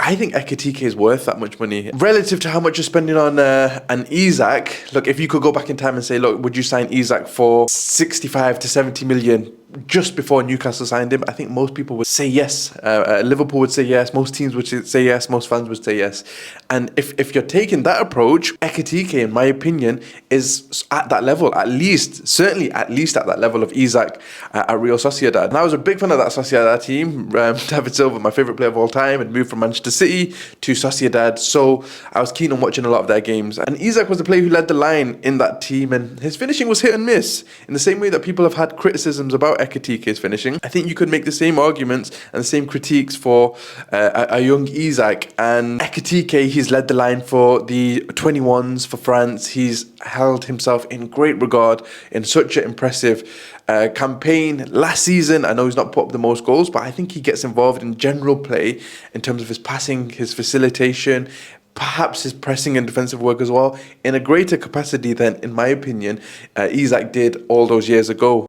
I think Ekitike is worth that much money. Relative to how much you're spending on an Isak, look, if you could go back in time and say, look, would you sign Isak for 65 to 70 million just before Newcastle signed him? I think most people would say yes. Liverpool would say yes. Most teams would say yes. Most fans would say yes. And if you're taking that approach, Ekitike, in my opinion, is at that level, certainly at least at that level of Isak at Real Sociedad. And I was a big fan of that Sociedad team. David Silva, my favourite player of all time, had moved from Manchester City to Sociedad, so I was keen on watching a lot of their games. And Isak was the player who led the line in that team, and his finishing was hit and miss. In the same way that people have had criticisms about Ekitike's finishing, I think you could make the same arguments and the same critiques for a young Isak. And Ekitike, he's led the line for the 21s for France. He's held himself in great regard in such an impressive campaign last season. I know he's not put up the most goals, but I think he gets involved in general play in terms of his passing, his facilitation, perhaps his pressing and defensive work as well, in a greater capacity than, in my opinion, Isak did all those years ago.